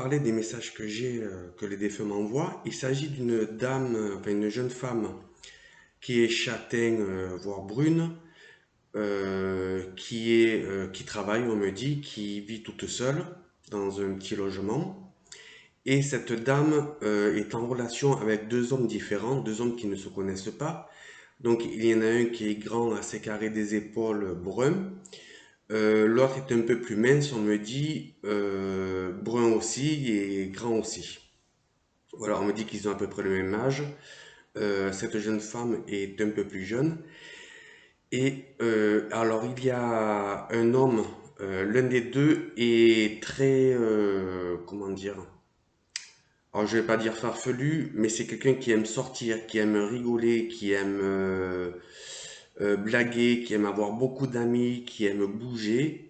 parler des messages que j'ai, que les défunts m'envoient. Il s'agit d'une dame, enfin une jeune femme qui est châtaigne, voire brune, qui travaille, on me dit, qui vit toute seule dans un petit logement. Et cette dame est en relation avec deux hommes différents, deux hommes qui ne se connaissent pas. Donc il y en a un qui est grand, assez carré des épaules, brun. L'autre est un peu plus mince, on me dit, brun aussi et grand aussi. Voilà, on me dit qu'ils ont à peu près le même âge. Cette jeune femme est un peu plus jeune. Et alors, il y a un homme, l'un des deux est très, comment dire, alors je vais pas dire farfelu, mais c'est quelqu'un qui aime sortir, qui aime rigoler, qui aime blaguer, qui aime avoir beaucoup d'amis, qui aime bouger.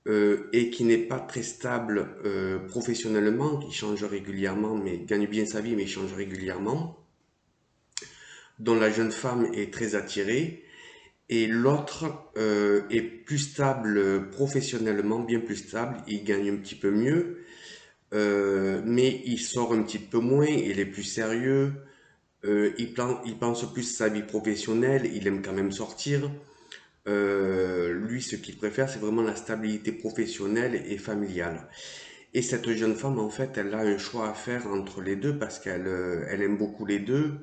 Et qui n'est pas très stable professionnellement, qui change régulièrement, mais gagne bien sa vie, mais change régulièrement, dont la jeune femme est très attirée, et l'autre est plus stable professionnellement, bien plus stable, il gagne un petit peu mieux, mais il sort un petit peu moins, il est plus sérieux, il pense plus à sa vie professionnelle, il aime quand même sortir. Lui, ce qu'il préfère, c'est vraiment la stabilité professionnelle et familiale. Et cette jeune femme, en fait, elle a un choix à faire entre les deux parce qu'elle aime beaucoup les deux.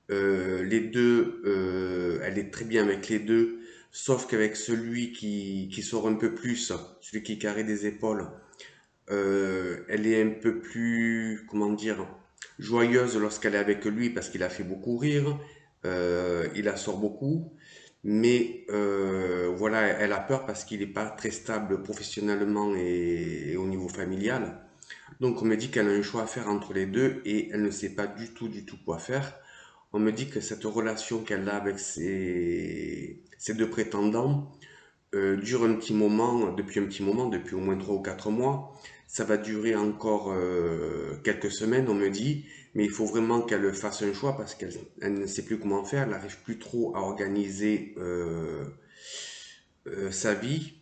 Elle est très bien avec les deux, sauf qu'avec celui qui sort un peu plus, celui qui est carré des épaules, elle est un peu plus, comment dire, joyeuse lorsqu'elle est avec lui parce qu'il a fait beaucoup rire, il la sort beaucoup, mais voilà, elle a peur parce qu'il n'est pas très stable professionnellement et au niveau familial. Donc on me dit qu'elle a un choix à faire entre les deux et elle ne sait pas du tout quoi faire. On me dit que cette relation qu'elle a avec ses deux prétendants dure un petit moment, depuis au moins 3 ou 4 mois. Ça va durer encore quelques semaines, on me dit, mais il faut vraiment qu'elle fasse un choix parce qu'elle ne sait plus comment faire, elle n'arrive plus trop à organiser sa vie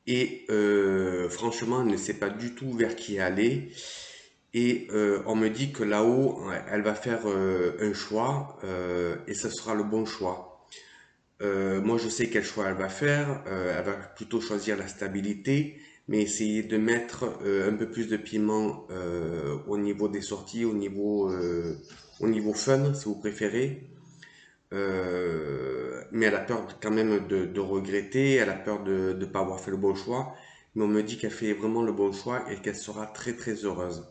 et franchement, elle ne sait pas du tout vers qui aller. Et on me dit que là-haut, elle va faire un choix et ce sera le bon choix. Moi, je sais quel choix elle va faire. Elle va plutôt choisir la stabilité, mais essayer de mettre un peu plus de piment au niveau des sorties, au niveau fun, si vous préférez. Mais elle a peur quand même de regretter, elle a peur de ne pas avoir fait le bon choix. Mais on me dit qu'elle fait vraiment le bon choix et qu'elle sera très très heureuse.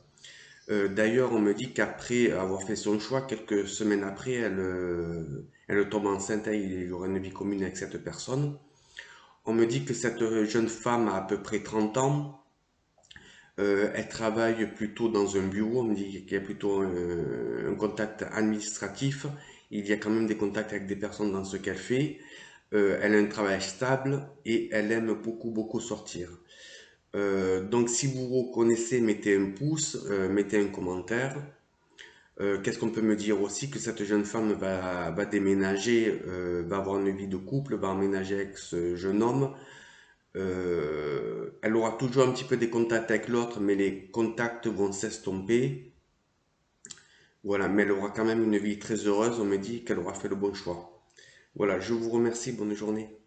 D'ailleurs, on me dit qu'après avoir fait son choix, quelques semaines après, elle tombe enceinte et il y aura une vie commune avec cette personne. On me dit que cette jeune femme a à peu près 30 ans. Elle travaille plutôt dans un bureau. On me dit qu'il y a plutôt un contact administratif. Il y a quand même des contacts avec des personnes dans ce qu'elle fait. Elle a un travail stable et elle aime beaucoup, beaucoup sortir. Donc, si vous reconnaissez, mettez un pouce, mettez un commentaire. Qu'est-ce qu'on peut me dire aussi? Que cette jeune femme va déménager, va avoir une vie de couple, va emménager avec ce jeune homme. Elle aura toujours un petit peu des contacts avec l'autre, mais les contacts vont s'estomper. Voilà, mais elle aura quand même une vie très heureuse. On me dit qu'elle aura fait le bon choix. Voilà, je vous remercie. Bonne journée.